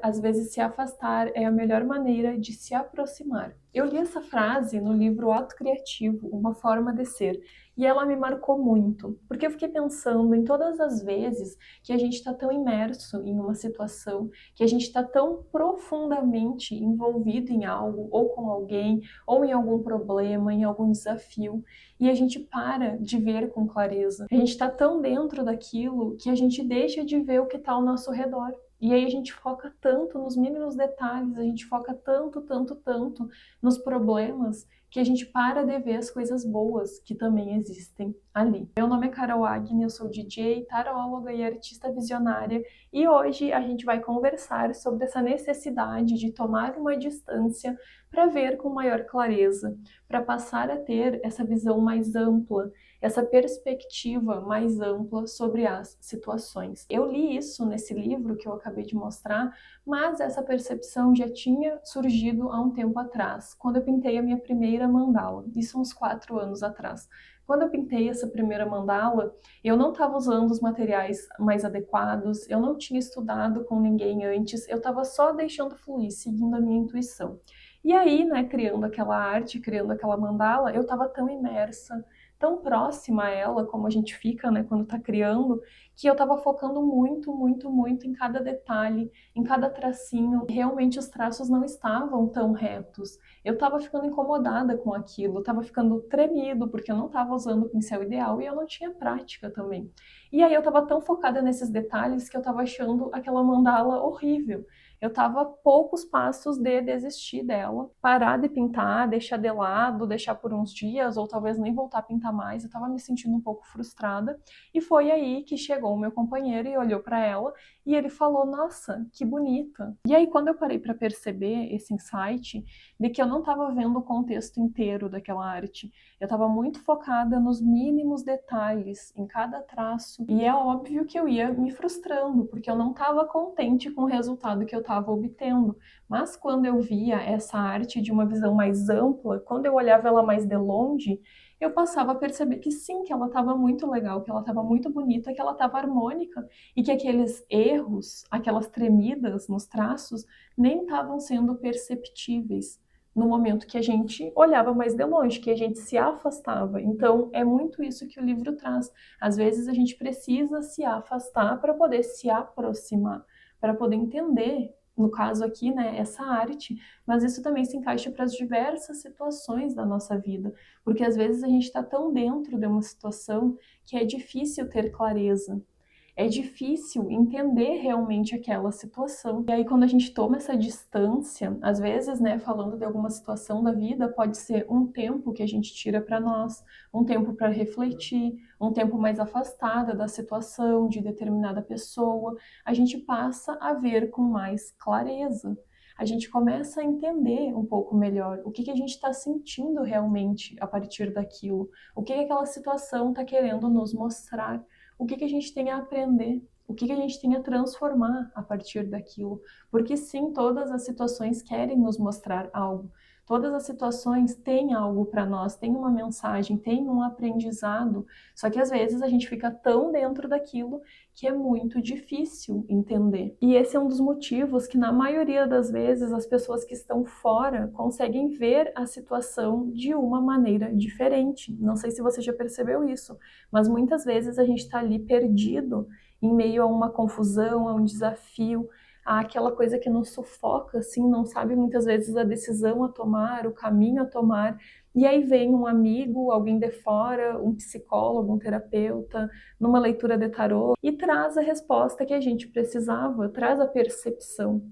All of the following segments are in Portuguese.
Às vezes, se afastar é a melhor maneira de se aproximar. Eu li essa frase no livro Ato Criativo, Uma Forma de Ser, e ela me marcou muito, porque eu fiquei pensando em todas as vezes que a gente está tão imerso em uma situação, que a gente está tão profundamente envolvido em algo, ou com alguém, ou em algum problema, em algum desafio, e a gente para de ver com clareza. A gente está tão dentro daquilo que a gente deixa de ver o que está ao nosso redor. E aí a gente foca tanto nos mínimos detalhes, a gente foca tanto, tanto, tanto nos problemas que a gente para de ver as coisas boas que também existem ali. Meu nome é Carol Agni, eu sou DJ, taróloga e artista visionária, e hoje a gente vai conversar sobre essa necessidade de tomar uma distância para ver com maior clareza, para passar a ter essa visão mais ampla, essa perspectiva mais ampla sobre as situações. Eu li isso nesse livro que eu acabei de mostrar, mas essa percepção já tinha surgido há um tempo atrás, quando eu pintei a minha primeira mandala, isso uns 4 anos atrás. Quando eu pintei essa primeira mandala, eu não estava usando os materiais mais adequados, eu não tinha estudado com ninguém antes, eu estava só deixando fluir, seguindo a minha intuição. E aí, né, criando aquela arte, criando aquela mandala, eu estava tão imersa, tão próxima a ela, como a gente fica, né, quando está criando, que eu estava focando muito, muito, muito em cada detalhe, em cada tracinho. Realmente os traços não estavam tão retos. Eu estava ficando incomodada com aquilo, estava ficando tremido, porque eu não estava usando o pincel ideal e eu não tinha prática também. E aí eu estava tão focada nesses detalhes que eu estava achando aquela mandala horrível. Eu estava a poucos passos de desistir dela, parar de pintar, deixar de lado, deixar por uns dias, ou talvez nem voltar a pintar mais. Eu estava me sentindo um pouco frustrada. E foi aí que chegou o meu companheiro e olhou para ela e ele falou: Nossa, que bonita. E aí, quando eu parei para perceber esse insight de que eu não estava vendo o contexto inteiro daquela arte, eu estava muito focada nos mínimos detalhes, em cada traço, e é óbvio que eu ia me frustrando, porque eu não estava contente com o resultado que eu estava obtendo. Mas quando eu via essa arte de uma visão mais ampla, quando eu olhava ela mais de longe, eu passava a perceber que sim, que ela estava muito legal, que ela estava muito bonita, que ela estava harmônica e que aqueles erros, aquelas tremidas nos traços, nem estavam sendo perceptíveis no momento que a gente olhava mais de longe, que a gente se afastava. Então, é muito isso que o livro traz. Às vezes a gente precisa se afastar para poder se aproximar, para poder entender, no caso aqui, né, essa arte, mas isso também se encaixa para as diversas situações da nossa vida, porque às vezes a gente está tão dentro de uma situação que é difícil ter clareza. É difícil entender realmente aquela situação. E aí, quando a gente toma essa distância, às vezes, né, falando de alguma situação da vida, pode ser um tempo que a gente tira para nós, um tempo para refletir, um tempo mais afastada da situação, de determinada pessoa. A gente passa a ver com mais clareza. A gente começa a entender um pouco melhor o que que a gente está sentindo realmente a partir daquilo, o que que aquela situação está querendo nos mostrar, o que que a gente tem a aprender, o que que a gente tem a transformar a partir daquilo. Porque sim, todas as situações querem nos mostrar algo. Todas as situações têm algo para nós, têm uma mensagem, têm um aprendizado. Só que às vezes a gente fica tão dentro daquilo que é muito difícil entender. E esse é um dos motivos que, na maioria das vezes, as pessoas que estão fora conseguem ver a situação de uma maneira diferente. Não sei se você já percebeu isso, mas muitas vezes a gente está ali perdido em meio a uma confusão, a um desafio, aquela coisa que nos sufoca, assim, não sabe muitas vezes a decisão a tomar, o caminho a tomar, e aí vem um amigo, alguém de fora, um psicólogo, um terapeuta, numa leitura de tarô, e traz a resposta que a gente precisava, traz a percepção,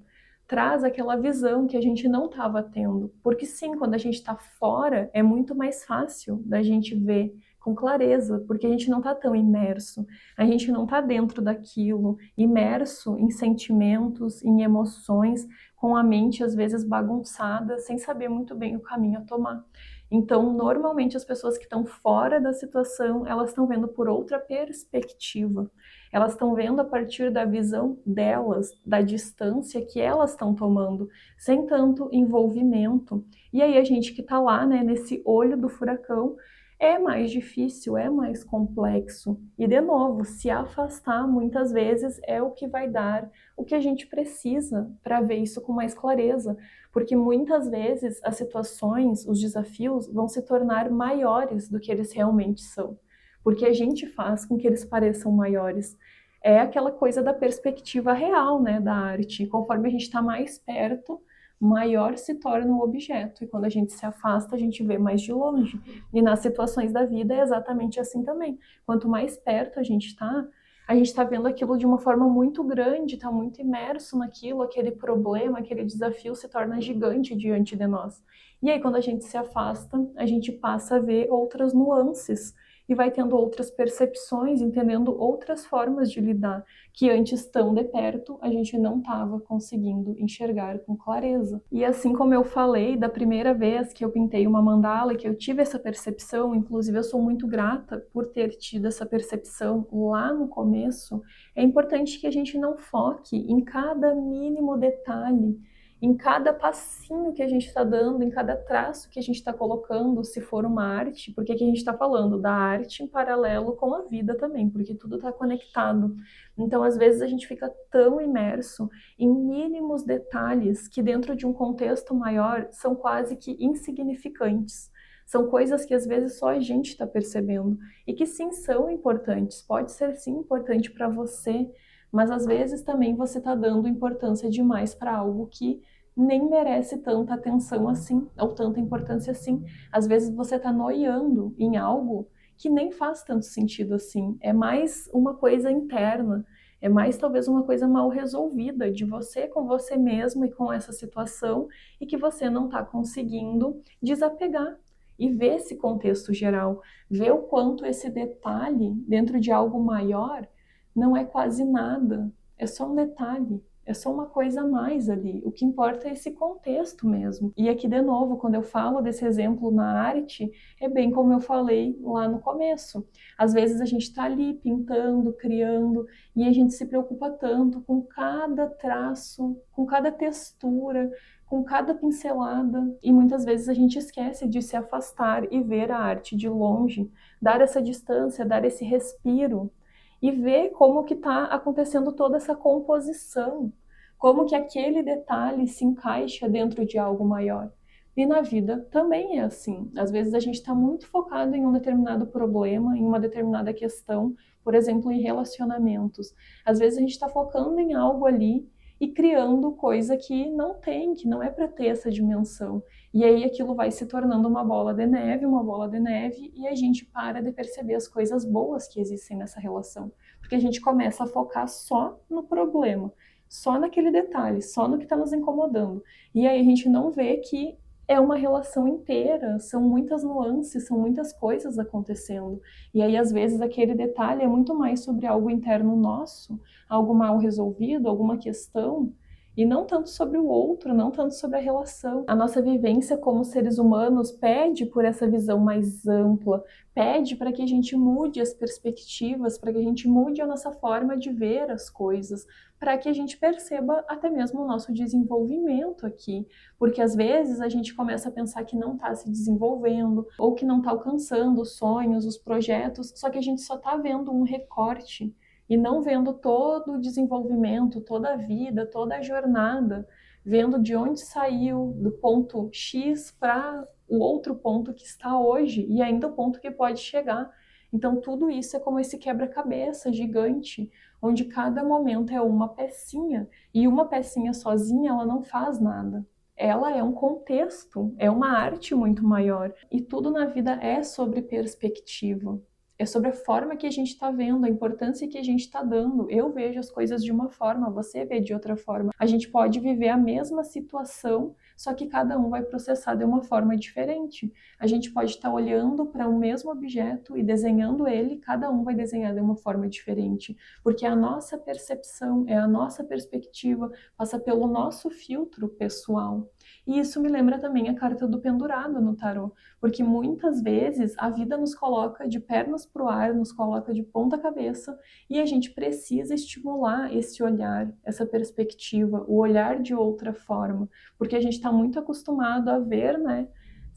traz aquela visão que a gente não estava tendo. Porque sim, quando a gente está fora, é muito mais fácil da gente ver com clareza, porque a gente não está tão imerso, a gente não está dentro daquilo, imerso em sentimentos, em emoções, com a mente às vezes bagunçada, sem saber muito bem o caminho a tomar. Então, normalmente as pessoas que estão fora da situação, elas estão vendo por outra perspectiva. Elas estão vendo a partir da visão delas, da distância que elas estão tomando, sem tanto envolvimento. E aí a gente que está lá, né, nesse olho do furacão, é mais difícil, é mais complexo. E, de novo, se afastar muitas vezes é o que vai dar o que a gente precisa para ver isso com mais clareza. Porque muitas vezes as situações, os desafios vão se tornar maiores do que eles realmente são. Porque a gente faz com que eles pareçam maiores. É aquela coisa da perspectiva real, né, da arte. Conforme a gente está mais perto, maior se torna o objeto. E quando a gente se afasta, a gente vê mais de longe. E nas situações da vida é exatamente assim também. Quanto mais perto a gente está vendo aquilo de uma forma muito grande, está muito imerso naquilo, aquele problema, aquele desafio se torna gigante diante de nós. E aí, quando a gente se afasta, a gente passa a ver outras nuances e vai tendo outras percepções, entendendo outras formas de lidar, que antes tão de perto a gente não estava conseguindo enxergar com clareza. E assim como eu falei da primeira vez que eu pintei uma mandala, que eu tive essa percepção, inclusive eu sou muito grata por ter tido essa percepção lá no começo, é importante que a gente não foque em cada mínimo detalhe, em cada passinho que a gente está dando, em cada traço que a gente está colocando, se for uma arte, porque aqui a gente está falando da arte em paralelo com a vida também, porque tudo está conectado. Então, às vezes, a gente fica tão imerso em mínimos detalhes que, dentro de um contexto maior, são quase que insignificantes. São coisas que, às vezes, só a gente está percebendo e que, sim, são importantes. Pode ser, sim, importante para você, mas, às vezes, também você está dando importância demais para algo que nem merece tanta atenção assim, ou tanta importância assim. Às vezes, você está noiando em algo que nem faz tanto sentido assim. É mais uma coisa interna, é mais talvez uma coisa mal resolvida de você com você mesmo e com essa situação e que você não está conseguindo desapegar e ver esse contexto geral, ver o quanto esse detalhe dentro de algo maior não é quase nada, é só um detalhe. É só uma coisa a mais ali. O que importa é esse contexto mesmo. E aqui, de novo, quando eu falo desse exemplo na arte, é bem como eu falei lá no começo. Às vezes a gente está ali pintando, criando, e a gente se preocupa tanto com cada traço, com cada textura, com cada pincelada, e muitas vezes a gente esquece de se afastar e ver a arte de longe, dar essa distância, dar esse respiro e ver como que está acontecendo toda essa composição, como que aquele detalhe se encaixa dentro de algo maior. E na vida também é assim. Às vezes a gente está muito focado em um determinado problema, em uma determinada questão, por exemplo, em relacionamentos. Às vezes a gente está focando em algo ali e criando coisa que não tem, que não é para ter essa dimensão. E aí aquilo vai se tornando uma bola de neve, e a gente para de perceber as coisas boas que existem nessa relação. Porque a gente começa a focar só no problema, só naquele detalhe, só no que está nos incomodando. E aí a gente não vê que é uma relação inteira, são muitas nuances, são muitas coisas acontecendo. E aí, às vezes, aquele detalhe é muito mais sobre algo interno nosso, algo mal resolvido, alguma questão, e não tanto sobre o outro, não tanto sobre a relação. A nossa vivência como seres humanos pede por essa visão mais ampla, pede para que a gente mude as perspectivas, para que a gente mude a nossa forma de ver as coisas, para que a gente perceba até mesmo o nosso desenvolvimento aqui. Porque às vezes a gente começa a pensar que não está se desenvolvendo, ou que não está alcançando os sonhos, os projetos, só que a gente só está vendo um recorte e não vendo todo o desenvolvimento, toda a vida, toda a jornada, vendo de onde saiu, do ponto X para o outro ponto que está hoje e ainda o ponto que pode chegar. Então, tudo isso é como esse quebra-cabeça gigante, onde cada momento é uma pecinha, e uma pecinha sozinha ela não faz nada. Ela é um contexto, é uma arte muito maior. E tudo na vida é sobre perspectiva. É sobre a forma que a gente está vendo, a importância que a gente está dando. Eu vejo as coisas de uma forma, você vê de outra forma. A gente pode viver a mesma situação, só que cada um vai processar de uma forma diferente. A gente pode estar olhando para o mesmo objeto e desenhando ele, cada um vai desenhar de uma forma diferente, porque a nossa percepção, é a nossa perspectiva, passa pelo nosso filtro pessoal. E isso me lembra também a carta do pendurado no tarô, porque muitas vezes a vida nos coloca de pernas para o ar, nos coloca de ponta cabeça, e a gente precisa estimular esse olhar, essa perspectiva, o olhar de outra forma, porque a gente está muito acostumado a ver, né,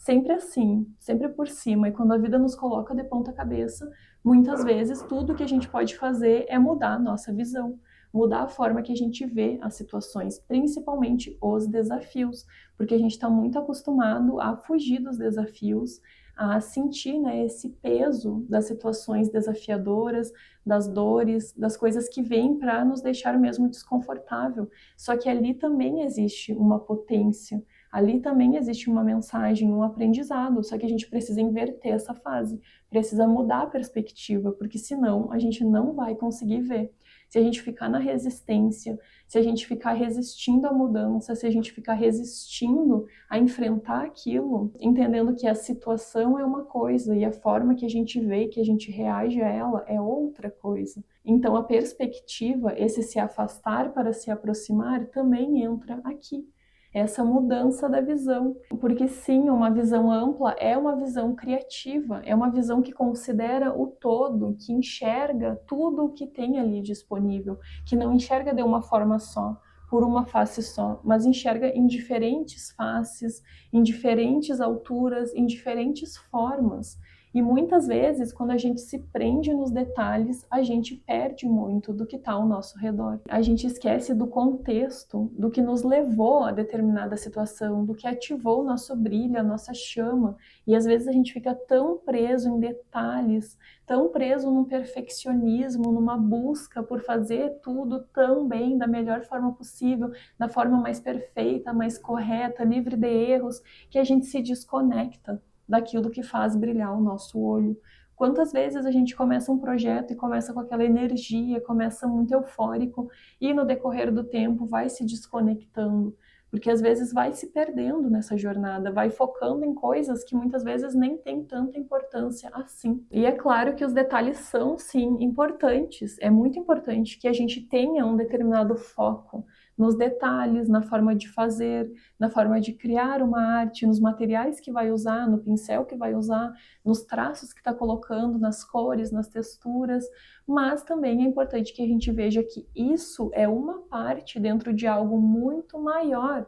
sempre assim, sempre por cima. E quando a vida nos coloca de ponta cabeça, muitas vezes tudo que a gente pode fazer é mudar a nossa visão, mudar a forma que a gente vê as situações, principalmente os desafios, porque a gente está muito acostumado a fugir dos desafios, a sentir, né, esse peso das situações desafiadoras, das dores, das coisas que vêm para nos deixar mesmo desconfortável. Só que ali também existe uma potência, ali também existe uma mensagem, um aprendizado, só que a gente precisa inverter essa fase, precisa mudar a perspectiva, porque senão a gente não vai conseguir ver. Se a gente ficar na resistência, se a gente ficar resistindo à mudança, se a gente ficar resistindo a enfrentar aquilo, entendendo que a situação é uma coisa e a forma que a gente vê, que a gente reage a ela é outra coisa. Então a perspectiva, esse se afastar para se aproximar, também entra aqui. Essa mudança da visão, porque sim, uma visão ampla é uma visão criativa, é uma visão que considera o todo, que enxerga tudo o que tem ali disponível, que não enxerga de uma forma só, por uma face só, mas enxerga em diferentes faces, em diferentes alturas, em diferentes formas. E muitas vezes, quando a gente se prende nos detalhes, a gente perde muito do que está ao nosso redor. A gente esquece do contexto, do que nos levou a determinada situação, do que ativou o nosso brilho, a nossa chama. E às vezes a gente fica tão preso em detalhes, tão preso num perfeccionismo, numa busca por fazer tudo tão bem, da melhor forma possível, da forma mais perfeita, mais correta, livre de erros, que a gente se desconecta daquilo que faz brilhar o nosso olho. Quantas vezes a gente começa um projeto e começa com aquela energia, começa muito eufórico e no decorrer do tempo vai se desconectando, porque às vezes vai se perdendo nessa jornada, vai focando em coisas que muitas vezes nem tem tanta importância assim. E é claro que os detalhes são sim importantes, é muito importante que a gente tenha um determinado foco nos detalhes, na forma de fazer, na forma de criar uma arte, nos materiais que vai usar, no pincel que vai usar, nos traços que está colocando, nas cores, nas texturas, mas também é importante que a gente veja que isso é uma parte dentro de algo muito maior.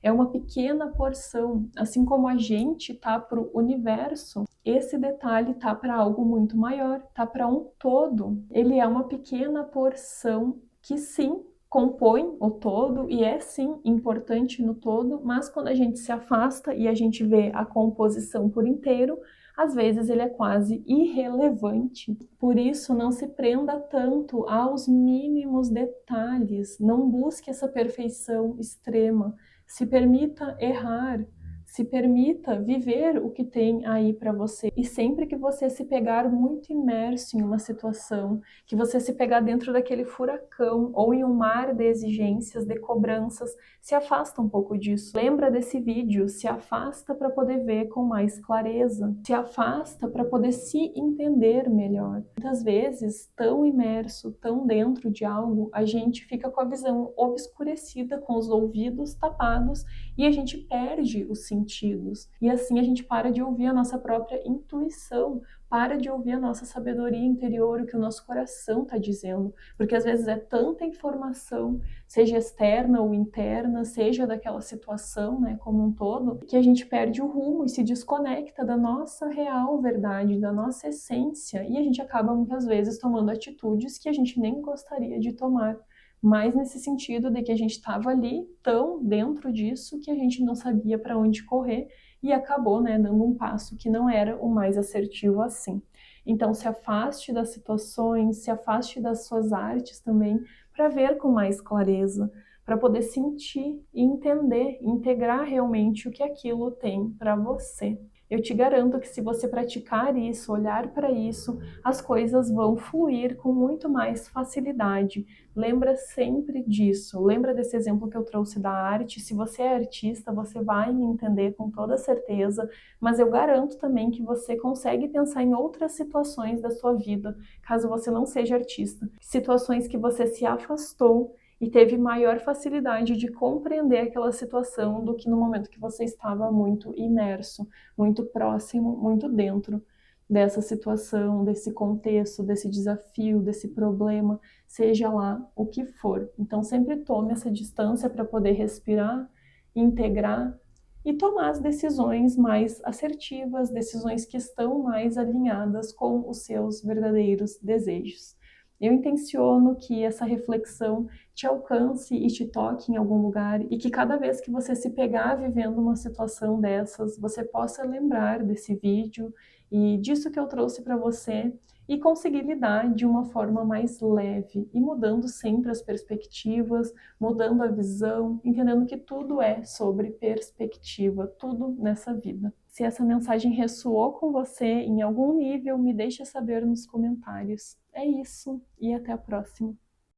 É uma pequena porção, assim como a gente tá para o universo, esse detalhe tá para algo muito maior, tá para um todo. Ele é uma pequena porção que sim compõe o todo e é sim importante no todo, mas quando a gente se afasta e a gente vê a composição por inteiro, às vezes ele é quase irrelevante. Por isso, não se prenda tanto aos mínimos detalhes, não busque essa perfeição extrema, se permita errar, se permita viver o que tem aí para você. E sempre que você se pegar muito imerso em uma situação, que você se pegar dentro daquele furacão ou em um mar de exigências, de cobranças, se afasta um pouco disso. Lembra desse vídeo, se afasta para poder ver com mais clareza, se afasta para poder se entender melhor. Muitas vezes, tão imerso, tão dentro de algo, a gente fica com a visão obscurecida, com os ouvidos tapados e a gente perde os sentidos. E assim a gente para de ouvir a nossa própria intuição, para de ouvir a nossa sabedoria interior, o que o nosso coração está dizendo, porque às vezes é tanta informação, seja externa ou interna, seja daquela situação, né, como um todo, que a gente perde o rumo e se desconecta da nossa real verdade, da nossa essência, e a gente acaba muitas vezes tomando atitudes que a gente nem gostaria de tomar. Mas nesse sentido de que a gente estava ali tão dentro disso que a gente não sabia para onde correr e acabou, né, dando um passo que não era o mais assertivo assim. Então se afaste das situações, se afaste das suas artes também, para ver com mais clareza, para poder sentir e entender, integrar realmente o que aquilo tem para você. Eu te garanto que se você praticar isso, olhar para isso, as coisas vão fluir com muito mais facilidade. Lembra sempre disso, lembra desse exemplo que eu trouxe da arte. Se você é artista, você vai me entender com toda certeza, mas eu garanto também que você consegue pensar em outras situações da sua vida, caso você não seja artista. Situações que você se afastou e teve maior facilidade de compreender aquela situação do que no momento que você estava muito imerso, muito próximo, muito dentro dessa situação, desse contexto, desse desafio, desse problema, seja lá o que for. Então sempre tome essa distância para poder respirar, integrar e tomar as decisões mais assertivas, decisões que estão mais alinhadas com os seus verdadeiros desejos. Eu intenciono que essa reflexão te alcance e te toque em algum lugar e que cada vez que você se pegar vivendo uma situação dessas, você possa lembrar desse vídeo e disso que eu trouxe para você e conseguir lidar de uma forma mais leve e mudando sempre as perspectivas, mudando a visão, entendendo que tudo é sobre perspectiva, tudo nessa vida. Se essa mensagem ressoou com você em algum nível, me deixa saber nos comentários. É isso e até a próxima.